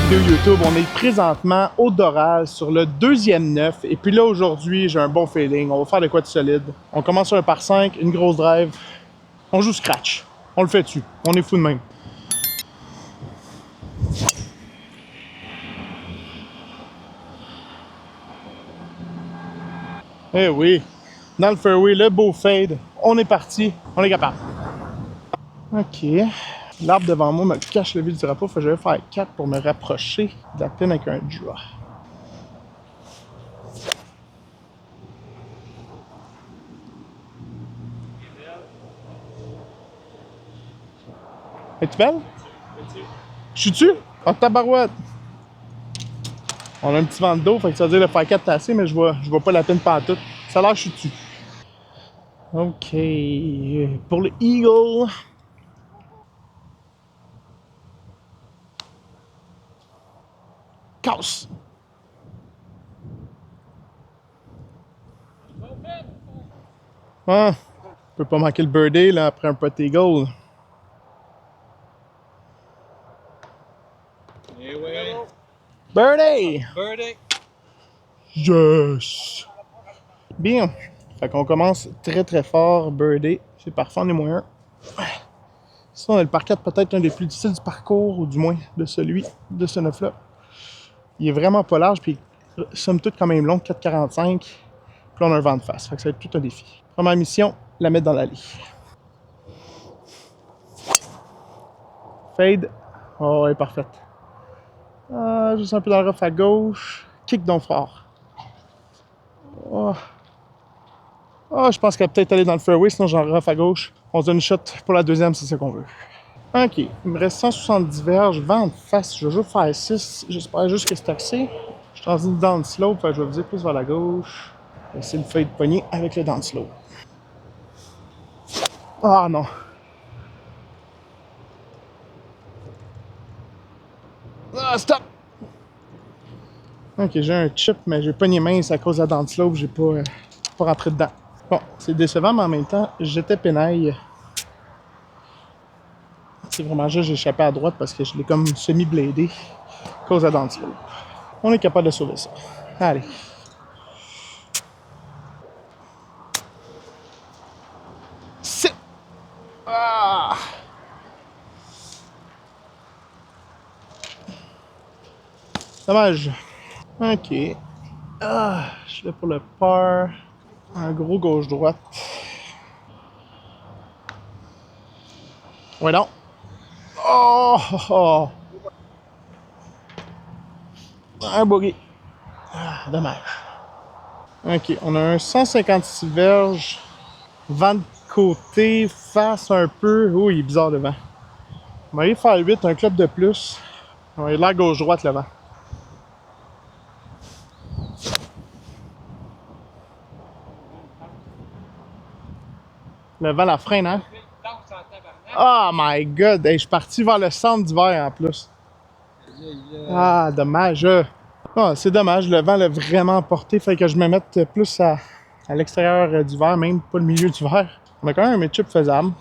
vidéo YouTube. On est présentement au Doral sur le deuxième 9. Et puis là, aujourd'hui, j'ai un bon feeling. On va faire de quoi de solide. On commence sur un par 5, une grosse drive. On joue scratch. On le fait dessus. On est fou de même. Eh oui. Dans le fairway, le beau fade. On est parti. On est capable. OK. L'arbre devant moi me cache le vide du drapeau. Fait que je vais faire 4 pour me rapprocher de la pin avec un draw. Es-tu belle? Je suis dessus? Oh, tabarouette! On a un petit vent de dos, fait que ça veut dire le faire 4 tassé, mais je vois pas la pin pantoute. Ça a l'air que je suis dessus. OK. Pour le Eagle. Casse! Ah, on peut pas manquer le birdie là, après un putt Eagle. Eh ouais. Birdie! Birdie. Yes! Bien. Fait qu'on commence très fort. Birdie. C'est parfait, on est moins 1. Sinon, on a le par 4 peut-être un des plus difficiles du parcours, ou du moins de celui de ce 9-là. Il est vraiment pas large, puis somme toute quand même long, 4,45. Puis là, on a un vent de face. Fait que ça va être tout un défi. Première mission, la mettre dans l'allée. Fade. Oh, elle est parfaite. Ah, juste un peu dans le rough à gauche. Kick donc fort. Oh. Oh, je pense qu'elle va peut-être aller dans le fairway, sinon j'en rough à gauche. On se donne une shot pour la deuxième, c'est ce qu'on veut. OK, il me reste 170 verges, vent de face, je vais faire 6, j'espère juste que c'est assez. Je suis dans une down slope, je vais viser plus vers la gauche. Essayer de fade pogner avec le down slope. Ah non! Ah, stop! Ok, j'ai un chip, mais j'ai pogné mince à cause de la down slope, j'ai pas rentré dedans. Bon, c'est décevant, mais en même temps, j'étais pénaille. C'est vraiment juste, j'ai échappé à droite parce que je l'ai comme semi-bladé à cause de la down slope. On est capable de sauver ça. Allez. Sit! Ah! Dommage. OK. Ah, je suis là pour le par. Un gros gauche-droite. Ouais, non. Oh! Oh! Un bogey. Ah, dommage. OK, on a un 156 verges. Vent de côté, face un peu. Oh, il est bizarre le vent. On va aller faire 8, un club de plus. On va aller là gauche-droite le vent. Le vent la freine, hein? Oh my god! Hey, je suis parti vers le centre du verre en plus. Ah, dommage. Ah, c'est dommage, le vent l'a vraiment porté. Fait que je me mette plus à l'extérieur du verre, même pas le milieu du verre. On a quand même un match-up faisable.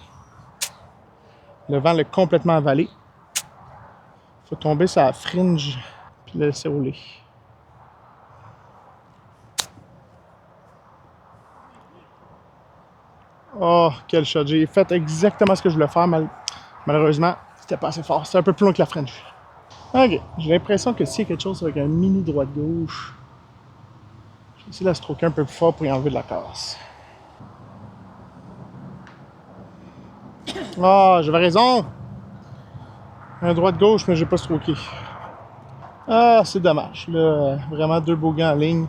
Le vent l'a complètement avalé. Faut tomber sur la fringe puis le laisser rouler. Oh, quel shot! J'ai fait exactement ce que je voulais faire, malheureusement, c'était pas assez fort. C'était un peu plus long que la fringe. Ok, j'ai l'impression que s'il y a quelque chose avec un mini droite-gauche, je vais essayer de la stroker un peu plus fort pour y enlever de la casse. Ah, j'avais raison! Un droite-gauche, mais j'ai pas stroké. Ah, c'est dommage. Là, vraiment deux beaux gants en ligne.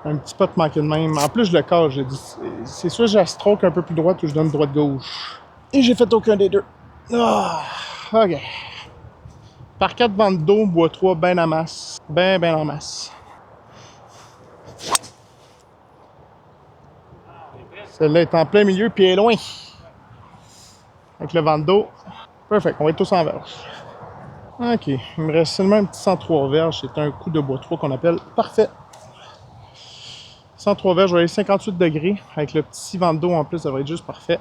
Un petit pot manqué de même. En plus, je le casse, j'ai dit. C'est soit je la stroke un peu plus droite ou je donne droite-gauche. Et j'ai fait aucun des deux. Ah, ok. Par 4 vents de dos, bois 3, ben en masse. Ben en masse. Celle-là est en plein milieu, puis elle est loin. Avec le vent de dos. Parfait, on va être tous en verge. Ok, il me reste seulement un petit 103 verges. C'est un coup de bois 3 qu'on appelle parfait. 103 verges, je vais aller 58 degrés. Avec le petit vent de dos en plus, ça va être juste parfait.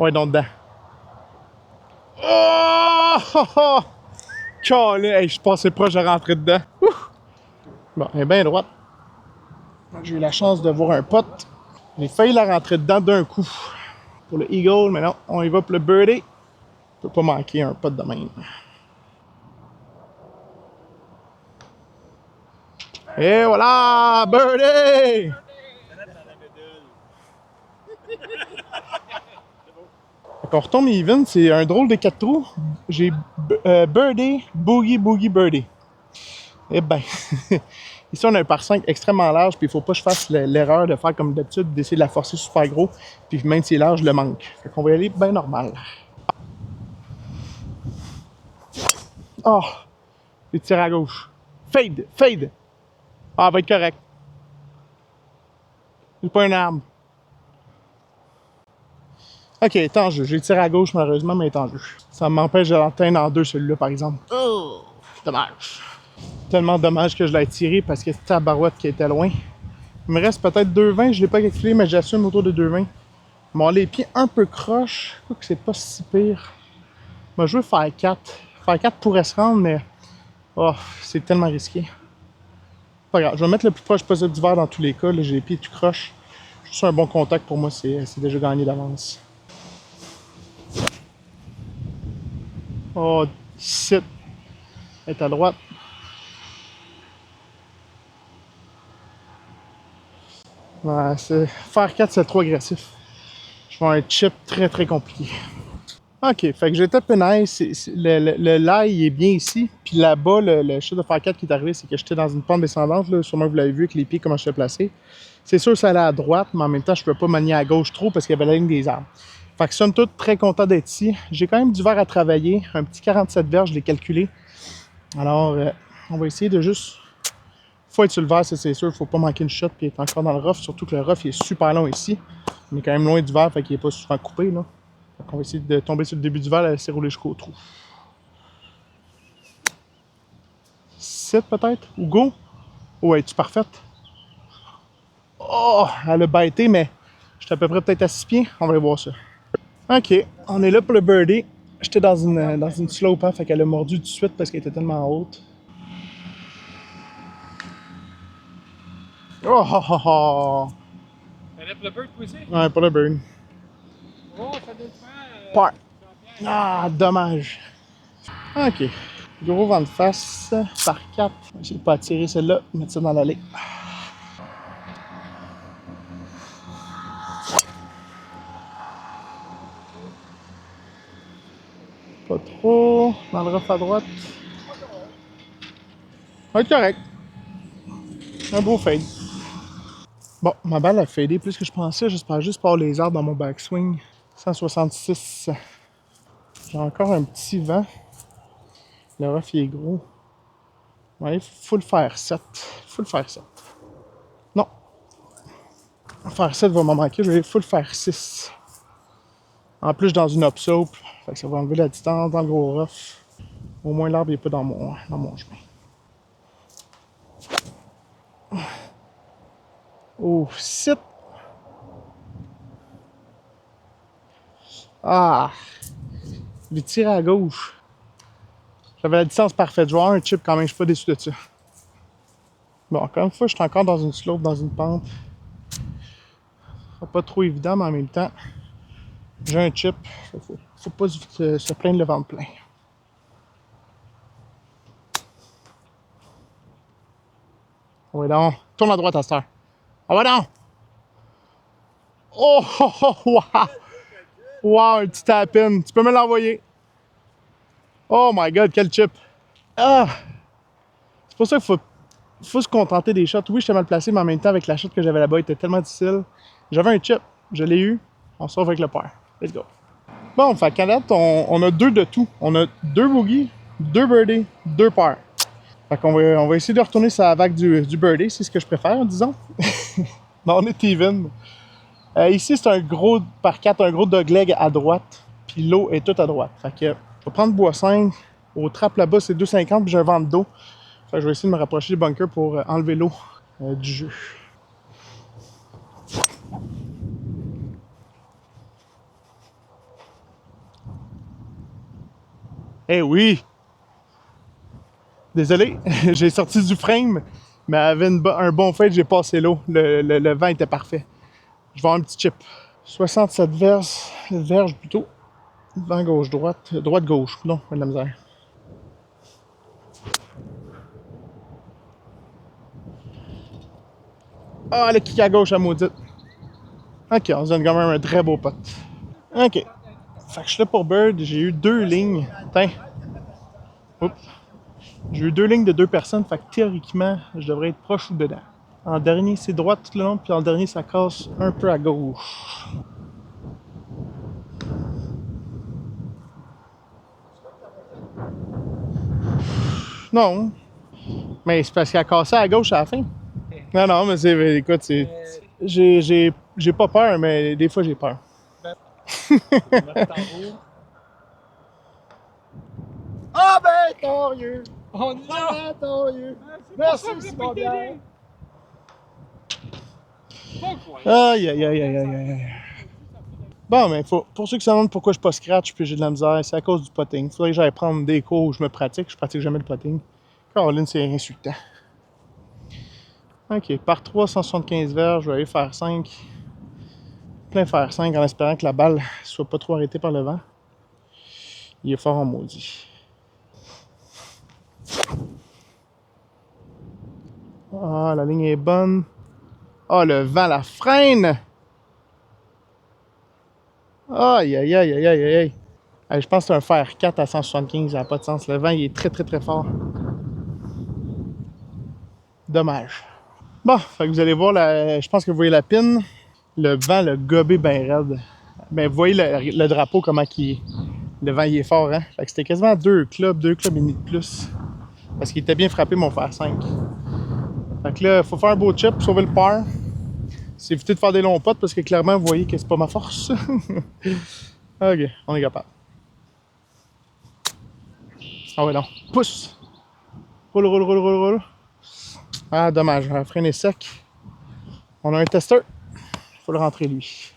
Ouais, donc dedans. Oh! Oh, oh! Calais, hey, je suis passé proche de rentrer dedans. Ouf! Bon, elle est bien droite. J'ai eu la chance de voir un pote. J'ai failli la rentrer dedans d'un coup. Pour le Eagle, mais non, on y va pour le Birdie. On peut pas manquer un pote de même. Et voilà! Birdie! Quand on retombe even, c'est un drôle de 4 trous. J'ai Birdie, Boogie, Boogie, Birdie. Eh ben, ici on a un par 5 extrêmement large, puis il faut pas que je fasse l'erreur de faire comme d'habitude, d'essayer de la forcer super gros, puis même si c'est large, je le manque. Fait qu'on va y aller bien normal. Oh! Les tirs à gauche. Fade! Fade! Ah, elle va être correct. J'ai pas une arme. Ok, est en jeu. J'ai tiré à gauche malheureusement, mais est en jeu. Ça m'empêche de l'atteindre en deux celui-là par exemple. Oh! Dommage. Tellement dommage que je l'ai tiré parce que c'était la barouette qui était loin. Il me reste peut-être 2,20, je l'ai pas calculé, mais j'assume autour de 2,20. Bon, les pieds un peu croches, je crois que c'est pas si pire. Moi, je veux faire 4. Faire 4 pourrait se rendre, mais oh, c'est tellement risqué. Pas grave, je vais mettre le plus proche possible du verre dans tous les cas. Là, j'ai les pieds tout croches. Juste un bon contact pour moi, c'est déjà gagné d'avance. Oh, sit. Elle est à droite. Ouais, faire 4, c'est trop agressif. Je fais un chip très très compliqué. Ok, fait que j'ai tapé nice. Le lie il est bien ici. Puis là-bas, le shot de faire 4 qui est arrivé, c'est que j'étais dans une pente descendante. Là. Sûrement que vous l'avez vu avec les pieds, comment je suis placé. C'est sûr que ça allait à droite, mais en même temps, je ne peux pas manier à gauche trop parce qu'il y avait la ligne des arbres. Fait que somme toute, très content d'être ici. J'ai quand même du verre à travailler. Un petit 47 verges, je l'ai calculé. Alors, on va essayer de juste. Faut être sur le verre, ça c'est sûr. Faut pas manquer une shot puis être encore dans le rough. Surtout que le rough il est super long ici. On est quand même loin du verre, fait qu'il est pas souvent coupé. Là. Fait qu'on va essayer de tomber sur le début du verre et laisser rouler jusqu'au trou. 7 peut-être? Ou go? Oh, es-tu parfaite? Oh, elle a baité, mais je suis à peu près peut-être à 6 pieds. On va aller voir ça. Ok, on est là pour le birdie. J'étais dans une slope, hein, fait qu'elle a mordu tout de suite parce qu'elle était tellement haute. Oh, oh, oh, oh. T'allais pour le bird, toi aussi? Ouais, pas le bird. Oh, ça dépend. Par. Ah, dommage. Ok. Gros vent de face par 4. J'ai pas attiré celle-là, mettre ça dans l'allée. Pas trop. Dans le rough à droite. Va être correct. Un beau fade. Bon, ma balle a fadé plus que je pensais. J'espère juste pas les arbres dans mon backswing. 166. J'ai encore un petit vent. Le rough il est gros. Ouais, il faut le faire 7. Faut le faire 7. Non. Faire 7 va m'en manquer. Il faut le faire 6. En plus, dans une upslope. Fait que ça va enlever la distance dans le gros rough. Au moins, l'arbre n'est pas dans mon chemin. Oh, 7. Ah! Il tire à gauche. J'avais la distance parfaite. Je vais avoir un chip quand même. Je suis pas déçu de ça. Bon, encore une fois, je suis encore dans une slope, dans une pente. Pas trop évident, mais en même temps, j'ai un chip. Faut pas se plaindre le ventre plein. Ouais donc. Tourne à droite à cette heure. Ah ouais donc! Oh, oh, oh, wow! Wow, un petit tap-in. Tu peux me l'envoyer. Oh my god, quel chip! Ah! C'est pour ça qu'il faut se contenter des shots. Oui, j'étais mal placé, mais en même temps, avec la shot que j'avais là-bas, il était tellement difficile. J'avais un chip. Je l'ai eu. On se retrouve avec le pair. Let's go. Bon, fait qu'à date, on a 2 de tout. On a 2 boogies, 2 birdies, 2 pairs. Fait qu'on va essayer de retourner sur la vague du birdie, c'est ce que je préfère, disons. Non, on est even. Ici, c'est un gros par 4, un gros dogleg à droite, puis l'eau est toute à droite. Fait que, je vais prendre bois 5. Au trap là-bas, c'est 2,50, puis j'ai un vent d'eau. Fait que je vais essayer de me rapprocher du bunker pour enlever l'eau du jeu. Eh oui! Désolé, j'ai sorti du frame, mais avec un bon fait, j'ai passé l'eau. Le vent était parfait. Je vais avoir un petit chip. 67 verges plutôt. Vent gauche-droite. Droite-gauche. Non, pas de la misère. Ah, le kick à gauche à maudite. Ok, on se donne quand même un très beau putt. Ok. Fait que je suis là pour Bird, j'ai eu 2 lignes. Tiens. Oups. J'ai eu 2 lignes de 2 personnes, fait que théoriquement, je devrais être proche ou dedans. En dernier, c'est droite tout le long, puis en dernier, ça casse un peu à gauche. Non. Mais c'est parce qu'elle a cassé à gauche à la fin. Non, non, mais c'est. Écoute, c'est. J'ai pas peur, mais des fois, j'ai peur. Ah ben, torieux! On y va! Ah, torieux! C'est Merci, pas ça, Simon je veux Bière. pas croire. Aïe, aïe, aïe, aïe, aïe, aïe. Bon, mais pour ceux qui se demandent pourquoi je suis pas scratch puis j'ai de la misère, c'est à cause du putting. Faudrait que j'aille prendre des cours où je me pratique. Je pratique jamais le putting. Caroline, c'est insultant. Ok, par 3, 175 verges, je vais aller faire 5. Plein faire 5 en espérant que la balle soit pas trop arrêtée par le vent. Il est fort en maudit. Ah, la ligne est bonne. Ah, le vent la freine! Aïe, aïe, aïe, aïe, aïe, aïe. Allez, je pense que c'est un fer 4 à 175, ça n'a pas de sens. Le vent, il est très, très, très fort. Dommage. Bon, fait que vous allez voir, je pense que vous voyez la pin. Le vent l'a gobé bien raide. Ben, vous voyez le drapeau, comment qui est. Le vent, il est fort, hein? Fait que c'était quasiment 2 clubs et demi de plus. Parce qu'il était bien frappé, mon fer 5. Fait que là, il faut faire un beau chip pour sauver le par. C'est éviter de faire des longs potes parce que clairement, vous voyez que c'est pas ma force. Ok, on est capable. Ah ouais, non. Pousse! Roule, roule, roule, roule, roule. Ah, dommage, on a freiné sec. On a un testeur. Il faut le rentrer, lui.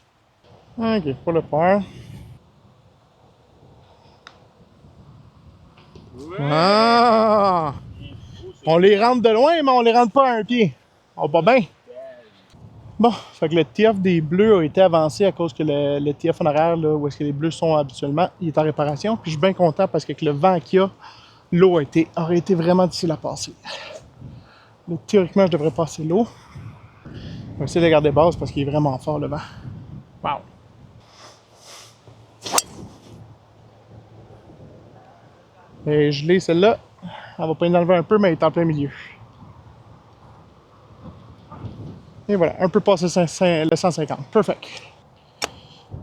Ok, pour le par. Ouais! Ah! On les rentre de loin, mais on les rentre pas à un pied. On va bien. Bon, fait que le TF des Bleus a été avancé à cause que le TF en arrière, là, où est-ce que les Bleus sont habituellement, il est en réparation. Puis je suis bien content parce qu'avec le vent qu'il y a, l'eau aurait été vraiment difficile à passer. Mais théoriquement, je devrais passer l'eau. Je vais essayer de garder base parce qu'il est vraiment fort le vent. Wow! Et je l'ai celle-là. Elle va pas y enlever un peu, mais elle est en plein milieu. Et voilà, un peu passé le 150. Perfect.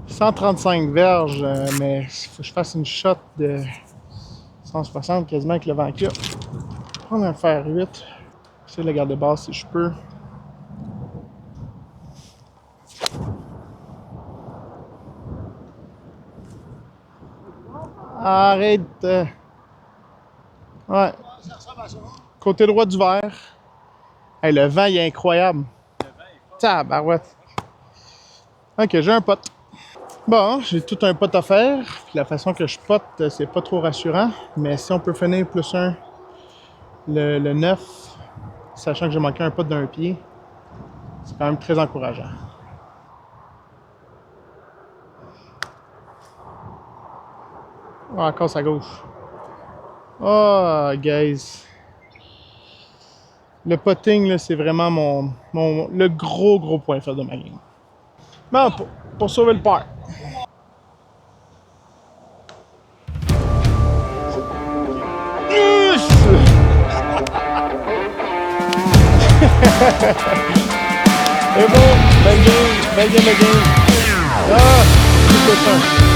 135 verges, mais il faut que je fasse une shot de 160 quasiment avec le vent qu'il y a. Prendre un fer 8. Essayer de le garder basse si je peux. Arrête! Ouais. Côté droit du verre. Hey, le vent il est incroyable. Tabarouette. Ok, j'ai un pote. Bon, j'ai tout un pot à faire. Puis la façon que je pote, c'est pas trop rassurant. Mais si on peut finir plus un le 9, sachant que j'ai manqué un pot d'un pied, c'est quand même très encourageant. Ah, encore à gauche. Oh, guys. Le putting, là, c'est vraiment le gros point faible de ma game. Bon, pour sauver le par. C'est bon, belle game de game. Ah, c'est ça.